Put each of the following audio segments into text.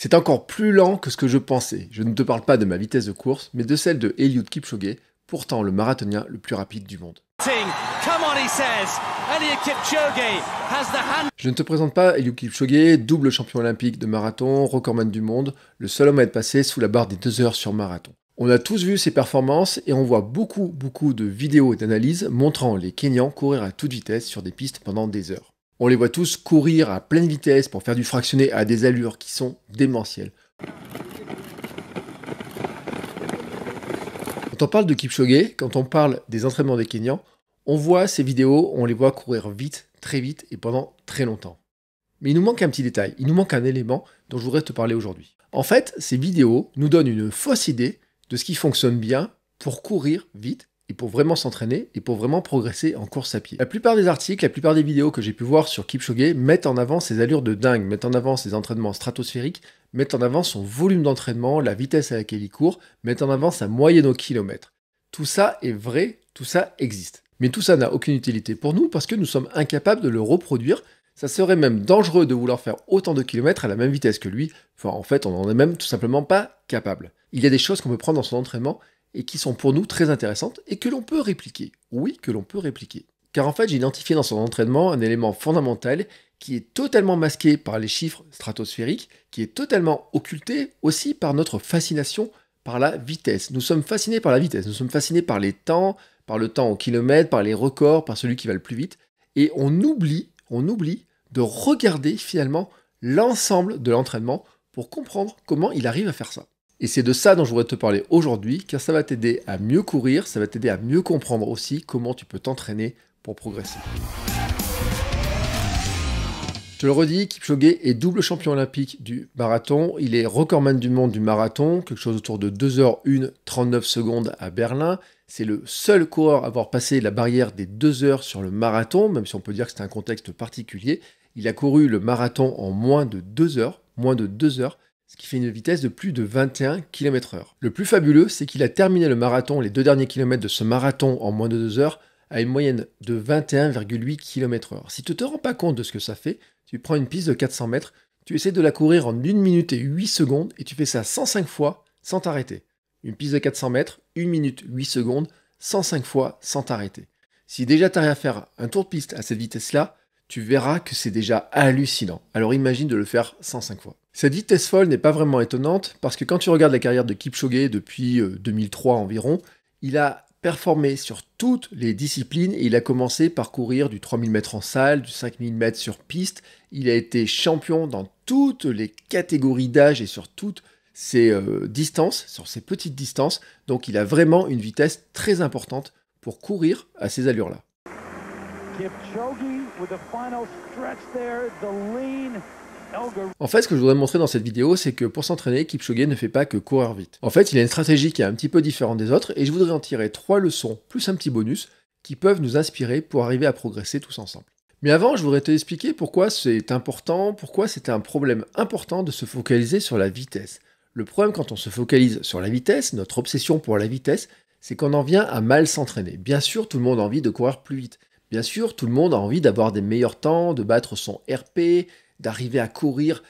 C'est encore plus lent que ce que je pensais. Je ne te parle pas de ma vitesse de course, mais de celle de Eliud Kipchoge, pourtant le marathonien le plus rapide du monde. Je ne te présente pas Eliud Kipchoge, double champion olympique de marathon, recordman du monde, le seul homme à être passé sous la barre des 2 heures sur marathon. On a tous vu ses performances et on voit beaucoup de vidéos et d'analyses montrant les Kenyans courir à toute vitesse sur des pistes pendant des heures. On les voit tous courir à pleine vitesse pour faire du fractionné à des allures qui sont démentielles. Quand on parle de Kipchoge, quand on parle des entraînements des Kenyans, on voit ces vidéos, on les voit courir vite, très vite et pendant très longtemps. Mais il nous manque un petit détail, il nous manque un élément dont je voudrais te parler aujourd'hui. En fait, ces vidéos nous donnent une fausse idée de ce qui fonctionne bien pour courir vite et pour vraiment s'entraîner et pour vraiment progresser en course à pied. La plupart des articles, la plupart des vidéos que j'ai pu voir sur Kipchoge mettent en avant ses allures de dingue, mettent en avant ses entraînements stratosphériques, mettent en avant son volume d'entraînement, la vitesse à laquelle il court, mettent en avant sa moyenne au kilomètre. Tout ça est vrai, tout ça existe. Mais tout ça n'a aucune utilité pour nous parce que nous sommes incapables de le reproduire. Ça serait même dangereux de vouloir faire autant de kilomètres à la même vitesse que lui. Enfin, en fait, on n'en est même tout simplement pas capable. Il y a des choses qu'on peut prendre dans son entraînement et qui sont pour nous très intéressantes et que l'on peut répliquer. Oui, que l'on peut répliquer. Car en fait, j'ai identifié dans son entraînement un élément fondamental qui est totalement masqué par les chiffres stratosphériques, qui est totalement occulté aussi par notre fascination par la vitesse. Nous sommes fascinés par la vitesse, nous sommes fascinés par les temps, par le temps au kilomètre, par les records, par celui qui va le plus vite, et on oublie de regarder finalement l'ensemble de l'entraînement pour comprendre comment il arrive à faire ça. Et c'est de ça dont je voudrais te parler aujourd'hui, car ça va t'aider à mieux courir, ça va t'aider à mieux comprendre aussi comment tu peux t'entraîner pour progresser. Je le redis, Kipchoge est double champion olympique du marathon, il est recordman du monde du marathon, quelque chose autour de 2h01, 39 secondes à Berlin. C'est le seul coureur à avoir passé la barrière des 2 heures sur le marathon, même si on peut dire que c'est un contexte particulier. Il a couru le marathon en moins de 2 heures, ce qui fait une vitesse de plus de 21 km/h. Le plus fabuleux, c'est qu'il a terminé le marathon, les 2 derniers kilomètres de ce marathon en moins de 2 heures, à une moyenne de 21,8 km/h. Si tu ne te rends pas compte de ce que ça fait, tu prends une piste de 400 mètres, tu essaies de la courir en 1 minute et 8 secondes et tu fais ça 105 fois sans t'arrêter. Une piste de 400 mètres, 1 minute 8 secondes, 105 fois sans t'arrêter. Si déjà tu arrives à faire un tour de piste à cette vitesse-là, tu verras que c'est déjà hallucinant. Alors imagine de le faire 105 fois. Cette vitesse folle n'est pas vraiment étonnante parce que quand tu regardes la carrière de Kipchoge depuis 2003 environ, il a performé sur toutes les disciplines et il a commencé par courir du 3000 mètres en salle, du 5000 mètres sur piste. Il a été champion dans toutes les catégories d'âge et sur toutes ses distances, sur ses petites distances. Donc il a vraiment une vitesse très importante pour courir à ces allures-là. En fait, ce que je voudrais montrer dans cette vidéo, c'est que pour s'entraîner, Kipchoge ne fait pas que courir vite. En fait, il a une stratégie qui est un petit peu différente des autres, et je voudrais en tirer 3 leçons, plus un petit bonus, qui peuvent nous inspirer pour arriver à progresser tous ensemble. Mais avant, je voudrais te expliquer pourquoi c'est important, pourquoi c'est un problème important de se focaliser sur la vitesse. Le problème quand on se focalise sur la vitesse, notre obsession pour la vitesse, c'est qu'on en vient à mal s'entraîner. Bien sûr, tout le monde a envie de courir plus vite. Bien sûr, tout le monde a envie d'avoir des meilleurs temps, de battre son RP, d'arriver à courir,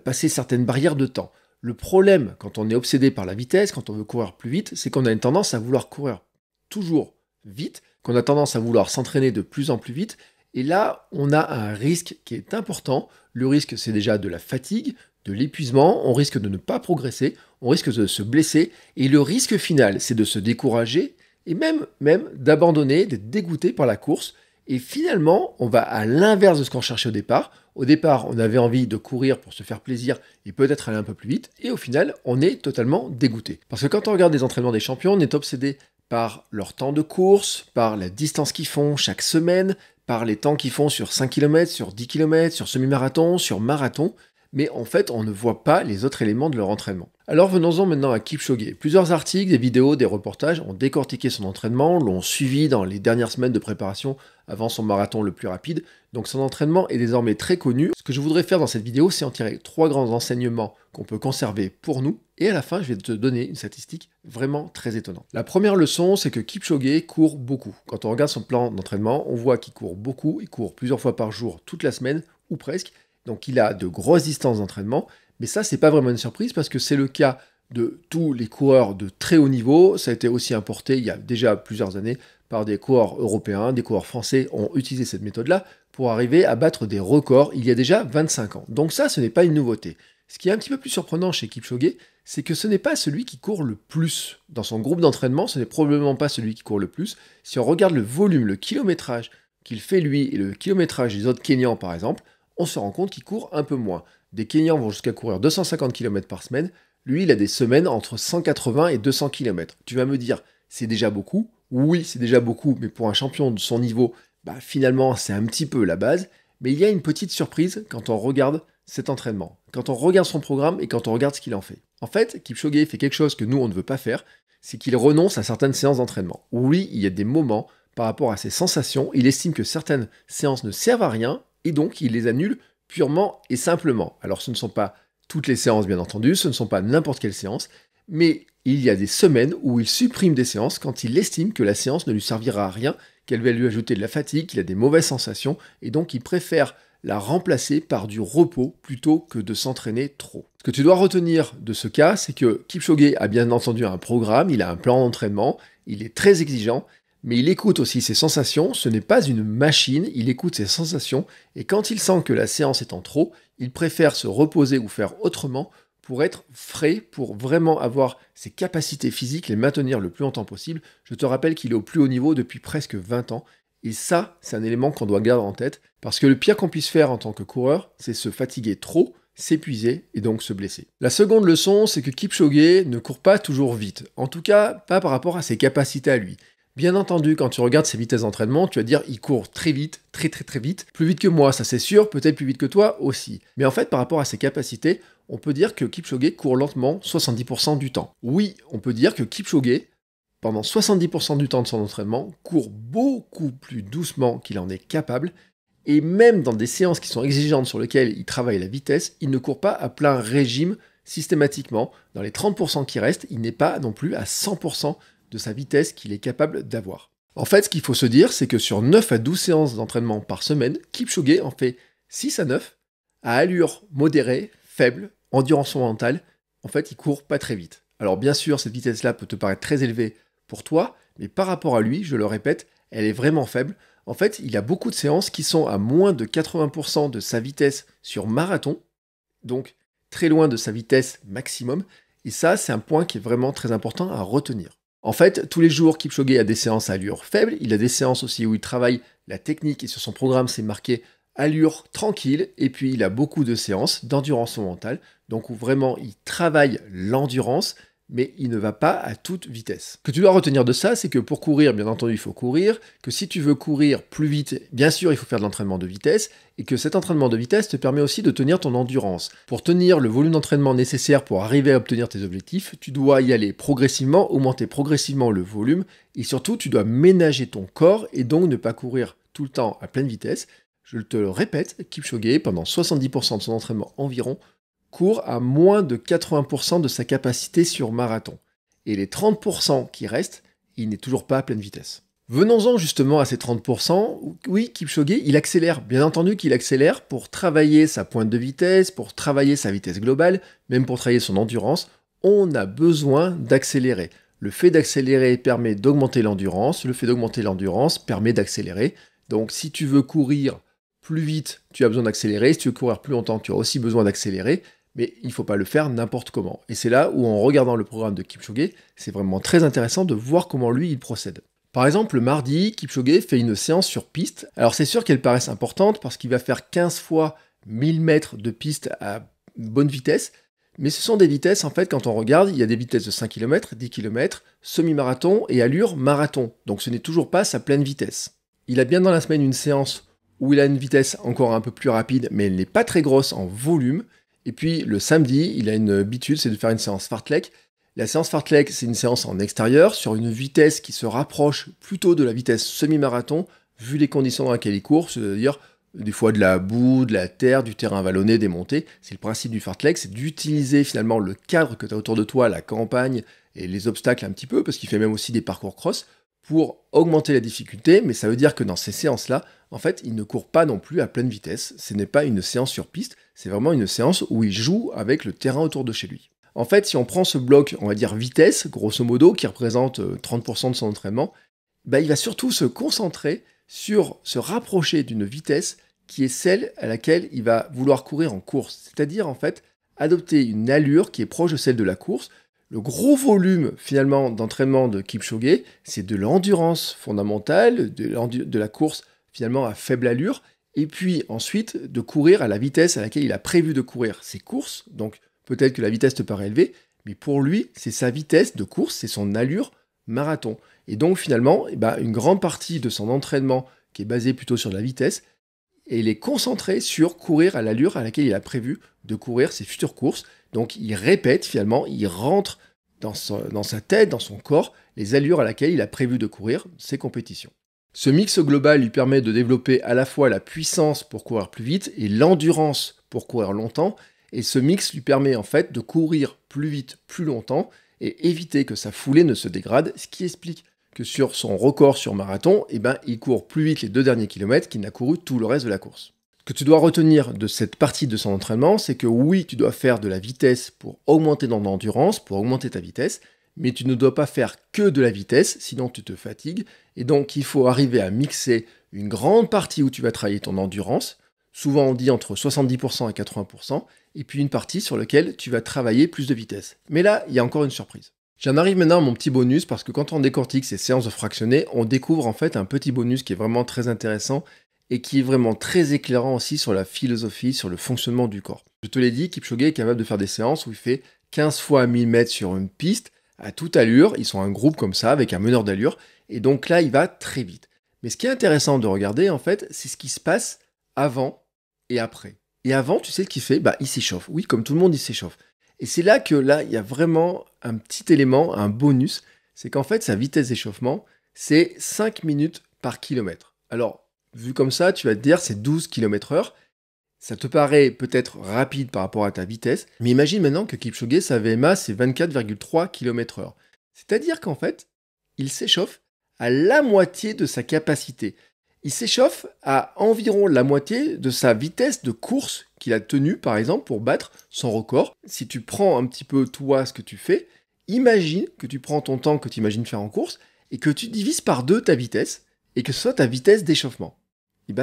passer certaines barrières de temps. Le problème, quand on est obsédé par la vitesse, quand on veut courir plus vite, c'est qu'on a une tendance à vouloir courir toujours vite, qu'on a tendance à vouloir s'entraîner de plus en plus vite, et là, on a un risque qui est important. Le risque, c'est déjà de la fatigue, de l'épuisement, on risque de ne pas progresser, on risque de se blesser, et le risque final, c'est de se décourager, et même d'abandonner, d'être dégoûté par la course, et finalement, on va à l'inverse de ce qu'on cherchait au départ. Au départ, on avait envie de courir pour se faire plaisir et peut-être aller un peu plus vite. Et au final, on est totalement dégoûté. Parce que quand on regarde les entraînements des champions, on est obsédé par leur temps de course, par la distance qu'ils font chaque semaine, par les temps qu'ils font sur 5 km, sur 10 km, sur semi-marathon, sur marathon. Mais en fait, on ne voit pas les autres éléments de leur entraînement. Alors venons-en maintenant à Kipchoge. Plusieurs articles, des vidéos, des reportages ont décortiqué son entraînement, l'ont suivi dans les dernières semaines de préparation avant son marathon le plus rapide. Donc son entraînement est désormais très connu. Ce que je voudrais faire dans cette vidéo, c'est en tirer 3 grands enseignements qu'on peut conserver pour nous. Et à la fin, je vais te donner une statistique vraiment très étonnante. La première leçon, c'est que Kipchoge court beaucoup. Quand on regarde son plan d'entraînement, on voit qu'il court beaucoup, il court plusieurs fois par jour, toute la semaine, ou presque. Donc il a de grosses distances d'entraînement, Mais ça, c'est pas vraiment une surprise parce que c'est le cas de tous les coureurs de très haut niveau. Ça a été aussi importé il y a déjà plusieurs années par des coureurs européens, des coureurs français ont utilisé cette méthode-là pour arriver à battre des records il y a déjà 25 ans. Donc ça, ce n'est pas une nouveauté. Ce qui est un petit peu plus surprenant chez Kipchoge, c'est que ce n'est pas celui qui court le plus. Dans son groupe d'entraînement, ce n'est probablement pas celui qui court le plus. Si on regarde le volume, le kilométrage qu'il fait lui et le kilométrage des autres Kenyans par exemple, on se rend compte qu'il court un peu moins. Des Kenyans vont jusqu'à courir 250 km par semaine, lui il a des semaines entre 180 et 200 km. Tu vas me dire, c'est déjà beaucoup? Oui, c'est déjà beaucoup, mais pour un champion de son niveau, finalement c'est un petit peu la base. Mais il y a une petite surprise quand on regarde cet entraînement, quand on regarde son programme et quand on regarde ce qu'il en fait. En fait, Kipchoge fait quelque chose que nous on ne veut pas faire, c'est qu'il renonce à certaines séances d'entraînement. Oui, il y a des moments, par rapport à ses sensations, il estime que certaines séances ne servent à rien, et donc il les annule purement et simplement. Alors ce ne sont pas toutes les séances bien entendu, ce ne sont pas n'importe quelle séance, mais il y a des semaines où il supprime des séances quand il estime que la séance ne lui servira à rien, qu'elle va lui ajouter de la fatigue, qu'il a des mauvaises sensations, et donc il préfère la remplacer par du repos plutôt que de s'entraîner trop. Ce que tu dois retenir de ce cas, c'est que Kipchoge a bien entendu un programme, il a un plan d'entraînement, il est très exigeant, mais il écoute aussi ses sensations, ce n'est pas une machine, il écoute ses sensations, et quand il sent que la séance est en trop, il préfère se reposer ou faire autrement pour être frais, pour vraiment avoir ses capacités physiques, les maintenir le plus longtemps possible. Je te rappelle qu'il est au plus haut niveau depuis presque 20 ans, et ça, c'est un élément qu'on doit garder en tête, parce que le pire qu'on puisse faire en tant que coureur, c'est se fatiguer trop, s'épuiser et donc se blesser. La seconde leçon, c'est que Kipchoge ne court pas toujours vite, en tout cas pas par rapport à ses capacités à lui. Bien entendu, quand tu regardes ses vitesses d'entraînement, tu vas dire il court très vite, très vite, plus vite que moi, ça c'est sûr, peut-être plus vite que toi aussi. Mais en fait, par rapport à ses capacités, on peut dire que Kipchoge court lentement 70% du temps. Oui, on peut dire que Kipchoge, pendant 70% du temps de son entraînement, court beaucoup plus doucement qu'il en est capable, et même dans des séances qui sont exigeantes sur lesquelles il travaille la vitesse, il ne court pas à plein régime systématiquement. Dans les 30% qui restent, il n'est pas non plus à 100% de sa vitesse qu'il est capable d'avoir. En fait, ce qu'il faut se dire, c'est que sur 9 à 12 séances d'entraînement par semaine, Kipchoge en fait 6 à 9, à allure modérée, faible, endurance mentale. En fait, il court pas très vite. Alors bien sûr, cette vitesse-là peut te paraître très élevée pour toi, mais par rapport à lui, je le répète, elle est vraiment faible. En fait, il a beaucoup de séances qui sont à moins de 80% de sa vitesse sur marathon, donc très loin de sa vitesse maximum, et ça, c'est un point qui est vraiment très important à retenir. En fait, tous les jours, Kipchoge a des séances à allure faible, il a des séances aussi où il travaille la technique, et sur son programme, c'est marqué allure tranquille, et puis il a beaucoup de séances d'endurance mentale, donc où vraiment il travaille l'endurance, mais il ne va pas à toute vitesse. Ce que tu dois retenir de ça, c'est que pour courir, bien entendu, il faut courir, que si tu veux courir plus vite, bien sûr, il faut faire de l'entraînement de vitesse, et que cet entraînement de vitesse te permet aussi de tenir ton endurance. Pour tenir le volume d'entraînement nécessaire pour arriver à obtenir tes objectifs, tu dois y aller progressivement, augmenter progressivement le volume, et surtout, tu dois ménager ton corps, et donc ne pas courir tout le temps à pleine vitesse. Je te le répète, Kipchoge, pendant 70% de son entraînement environ, court à moins de 80% de sa capacité sur marathon. Et les 30% qui restent, il n'est toujours pas à pleine vitesse. Venons-en justement à ces 30%. Oui, Kipchoge, il accélère. Bien entendu qu'il accélère pour travailler sa pointe de vitesse, pour travailler sa vitesse globale, même pour travailler son endurance. On a besoin d'accélérer. Le fait d'accélérer permet d'augmenter l'endurance. Le fait d'augmenter l'endurance permet d'accélérer. Donc si tu veux courir plus vite, tu as besoin d'accélérer. Si tu veux courir plus longtemps, tu as aussi besoin d'accélérer. Mais il ne faut pas le faire n'importe comment. Et c'est là où, en regardant le programme de Kipchoge, c'est vraiment très intéressant de voir comment lui, il procède. Par exemple, le mardi, Kipchoge fait une séance sur piste. Alors c'est sûr qu'elle paraisse importante parce qu'il va faire 15 fois 1000 mètres de piste à bonne vitesse. Mais ce sont des vitesses, en fait, quand on regarde, il y a des vitesses de 5 km, 10 km, semi-marathon et allure marathon. Donc ce n'est toujours pas sa pleine vitesse. Il a bien dans la semaine une séance où il a une vitesse encore un peu plus rapide, mais elle n'est pas très grosse en volume. Et puis le samedi, il a une habitude, c'est de faire une séance fartlek. La séance fartlek, c'est une séance en extérieur, sur une vitesse qui se rapproche plutôt de la vitesse semi-marathon, vu les conditions dans lesquelles il court, c'est-à-dire des fois de la boue, de la terre, du terrain vallonné, des montées. C'est le principe du fartlek, c'est d'utiliser finalement le cadre que tu as autour de toi, la campagne et les obstacles un petit peu, parce qu'il fait même aussi des parcours cross, pour augmenter la difficulté, mais ça veut dire que dans ces séances-là, en fait, il ne court pas non plus à pleine vitesse. Ce n'est pas une séance sur piste, c'est vraiment une séance où il joue avec le terrain autour de chez lui. En fait, si on prend ce bloc, on va dire vitesse, grosso modo, qui représente 30% de son entraînement, il va surtout se concentrer sur se rapprocher d'une vitesse qui est celle à laquelle il va vouloir courir en course. C'est-à-dire, en fait, adopter une allure qui est proche de celle de la course. Le gros volume, finalement, d'entraînement de Kipchoge, c'est de l'endurance fondamentale, de la course, finalement, à faible allure, et puis ensuite, de courir à la vitesse à laquelle il a prévu de courir ses courses. Donc, peut-être que la vitesse te paraît élevée, mais pour lui, c'est sa vitesse de course, c'est son allure marathon. Et donc, finalement, une grande partie de son entraînement, qui est basée plutôt sur la vitesse, et il est concentré sur courir à l'allure à laquelle il a prévu de courir ses futures courses. Donc il répète finalement, il rentre dans sa tête, dans son corps, les allures à laquelle il a prévu de courir ses compétitions. Ce mix global lui permet de développer à la fois la puissance pour courir plus vite et l'endurance pour courir longtemps. Et ce mix lui permet en fait de courir plus vite, plus longtemps et éviter que sa foulée ne se dégrade, ce qui explique que sur son record sur marathon, il court plus vite les 2 derniers kilomètres qu'il n'a couru tout le reste de la course. Ce que tu dois retenir de cette partie de son entraînement, c'est que oui, tu dois faire de la vitesse pour augmenter ton endurance, pour augmenter ta vitesse, mais tu ne dois pas faire que de la vitesse, sinon tu te fatigues, et donc il faut arriver à mixer une grande partie où tu vas travailler ton endurance, souvent on dit entre 70% et 80%, et puis une partie sur laquelle tu vas travailler plus de vitesse. Mais là, il y a encore une surprise. J'en arrive maintenant à mon petit bonus, parce que quand on décortique ces séances de fractionnés, on découvre en fait un petit bonus qui est vraiment très intéressant, et qui est vraiment très éclairant aussi sur la philosophie, sur le fonctionnement du corps. Je te l'ai dit, Kipchoge est capable de faire des séances où il fait 15 fois 1000 mètres sur une piste, à toute allure, ils sont un groupe comme ça, avec un meneur d'allure, et donc là, il va très vite. Mais ce qui est intéressant de regarder, en fait, c'est ce qui se passe avant et après. Et avant, tu sais ce qu'il fait ? Il s'échauffe. Oui, comme tout le monde, il s'échauffe. Et c'est là que il y a vraiment un petit élément, un bonus, c'est qu'en fait, sa vitesse d'échauffement, c'est 5 minutes par kilomètre. Alors, vu comme ça, tu vas te dire, c'est 12 km/h. Ça te paraît peut-être rapide par rapport à ta vitesse, mais imagine maintenant que Kipchoge, sa VMA, c'est 24,3 km/h. C'est-à-dire qu'en fait, il s'échauffe à la moitié de sa capacité. Il s'échauffe à environ la moitié de sa vitesse de course qu'il a tenue, par exemple, pour battre son record. Si tu prends un petit peu, toi, ce que tu fais, imagine que tu prends ton temps que tu imagines faire en course et que tu divises par 2 ta vitesse et que ce soit ta vitesse d'échauffement.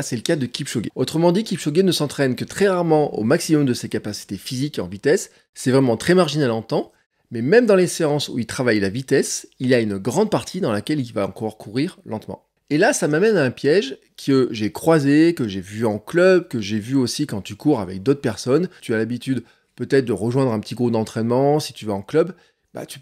C'est le cas de Kipchoge. Autrement dit, Kipchoge ne s'entraîne que très rarement au maximum de ses capacités physiques en vitesse. C'est vraiment très marginal en temps. Mais même dans les séances où il travaille la vitesse, il y a une grande partie dans laquelle il va encore courir lentement. Et là, ça m'amène à un piège que j'ai croisé, que j'ai vu en club, que j'ai vu aussi quand tu cours avec d'autres personnes. Tu as l'habitude peut-être de rejoindre un petit groupe d'entraînement si tu vas en club.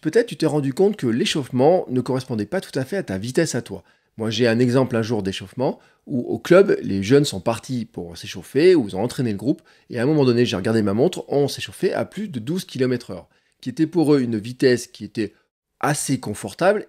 Peut-être tu t'es rendu compte que l'échauffement ne correspondait pas tout à fait à ta vitesse à toi. Moi, j'ai un exemple un jour d'échauffement où au club, les jeunes sont partis pour s'échauffer, où ils ont entraîné le groupe, et à un moment donné, j'ai regardé ma montre, on s'échauffait à plus de 12 km/h, qui était pour eux une vitesse qui était assez confortable,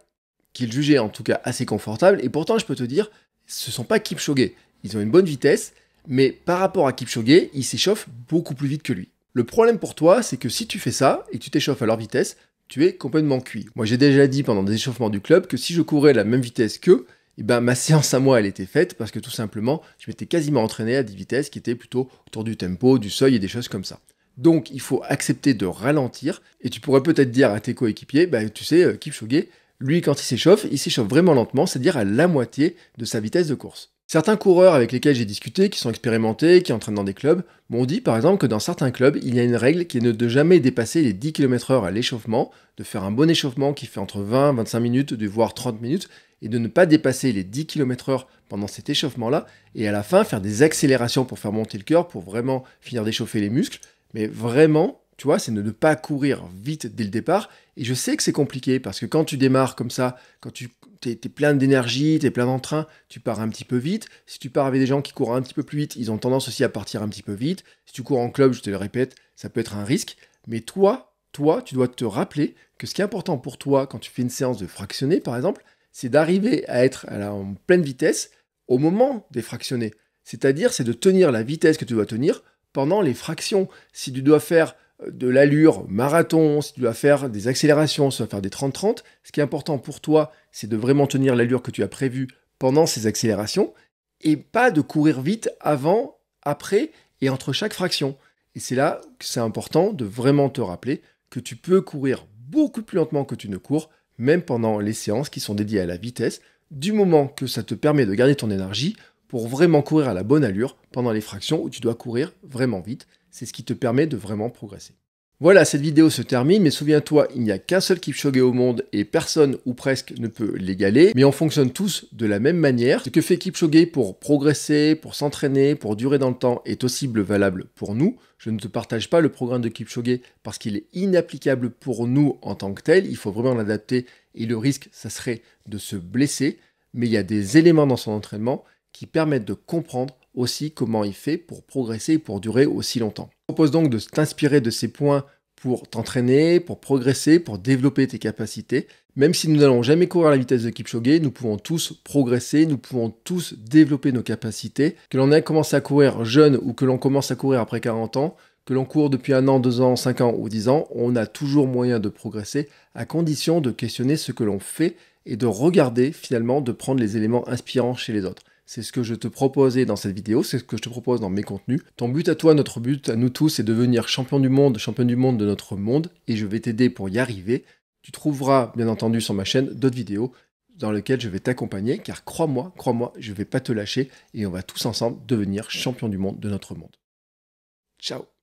qu'ils jugeaient en tout cas assez confortable, et pourtant, je peux te dire, ce ne sont pas Kipchoge. Ils ont une bonne vitesse, mais par rapport à Kipchoge, ils s'échauffent beaucoup plus vite que lui. Le problème pour toi, c'est que si tu fais ça, et que tu t'échauffes à leur vitesse, tu es complètement cuit. Moi, j'ai déjà dit pendant des échauffements du club que si je courais à la même vitesse qu'eux, ma séance à moi, elle était faite parce que tout simplement, je m'étais quasiment entraîné à des vitesses qui étaient plutôt autour du tempo, du seuil et des choses comme ça. Donc, il faut accepter de ralentir. Et tu pourrais peut-être dire à tes coéquipiers, tu sais, Kipchoge, lui, quand il s'échauffe vraiment lentement, c'est-à-dire à la moitié de sa vitesse de course. Certains coureurs avec lesquels j'ai discuté, qui sont expérimentés, qui entraînent dans des clubs, m'ont dit par exemple que dans certains clubs, il y a une règle qui est de jamais dépasser les 10 km/h à l'échauffement, de faire un bon échauffement qui fait entre 20 et 25 minutes, voire 30 minutes, et de ne pas dépasser les 10 km/h pendant cet échauffement-là, et à la fin faire des accélérations pour faire monter le cœur, pour vraiment finir d'échauffer les muscles, mais vraiment, tu vois, c'est de ne pas courir vite dès le départ, et je sais que c'est compliqué, parce que quand tu démarres comme ça, quand tu es plein d'énergie, tu es plein d'entrain, tu pars un petit peu vite. Si tu pars avec des gens qui courent un petit peu plus vite, ils ont tendance aussi à partir un petit peu vite. Si tu cours en club, je te le répète, ça peut être un risque. Mais toi, tu dois te rappeler que ce qui est important pour toi quand tu fais une séance de fractionnés, par exemple, c'est d'arriver à être en pleine vitesse au moment des fractionnés. C'est-à-dire, c'est de tenir la vitesse que tu dois tenir pendant les fractions. Si tu dois faire de l'allure marathon, si tu dois faire des accélérations, si tu dois faire des 30-30, ce qui est important pour toi, c'est de vraiment tenir l'allure que tu as prévue pendant ces accélérations. et pas de courir vite avant, après et entre chaque fraction. Et c'est là que c'est important de vraiment te rappeler que tu peux courir beaucoup plus lentement que tu ne cours, même pendant les séances qui sont dédiées à la vitesse, du moment que ça te permet de garder ton énergie pour vraiment courir à la bonne allure pendant les fractions où tu dois courir vraiment vite. C'est ce qui te permet de vraiment progresser. Voilà, cette vidéo se termine, mais souviens-toi, il n'y a qu'un seul Kipchoge au monde et personne ou presque ne peut l'égaler, mais on fonctionne tous de la même manière. Ce que fait Kipchoge pour progresser, pour s'entraîner, pour durer dans le temps est aussi valable pour nous. Je ne te partage pas le programme de Kipchoge parce qu'il est inapplicable pour nous en tant que tel, il faut vraiment l'adapter et le risque, ça serait de se blesser, mais il y a des éléments dans son entraînement qui permettent de comprendre aussi comment il fait pour progresser et pour durer aussi longtemps. Je te propose donc de t'inspirer de ces points pour t'entraîner, pour progresser, pour développer tes capacités. Même si nous n'allons jamais courir à la vitesse de Kipchoge, nous pouvons tous progresser, nous pouvons tous développer nos capacités. Que l'on ait commencé à courir jeune ou que l'on commence à courir après 40 ans, que l'on court depuis 1 an, 2 ans, 5 ans ou 10 ans, on a toujours moyen de progresser à condition de questionner ce que l'on fait et de regarder finalement, de prendre les éléments inspirants chez les autres. C'est ce que je te proposais dans cette vidéo, c'est ce que je te propose dans mes contenus. Ton but à toi, notre but à nous tous, c'est de devenir champion du monde de notre monde, et je vais t'aider pour y arriver. Tu trouveras bien entendu sur ma chaîne d'autres vidéos dans lesquelles je vais t'accompagner, car crois-moi, je ne vais pas te lâcher, et on va tous ensemble devenir champion du monde de notre monde. Ciao!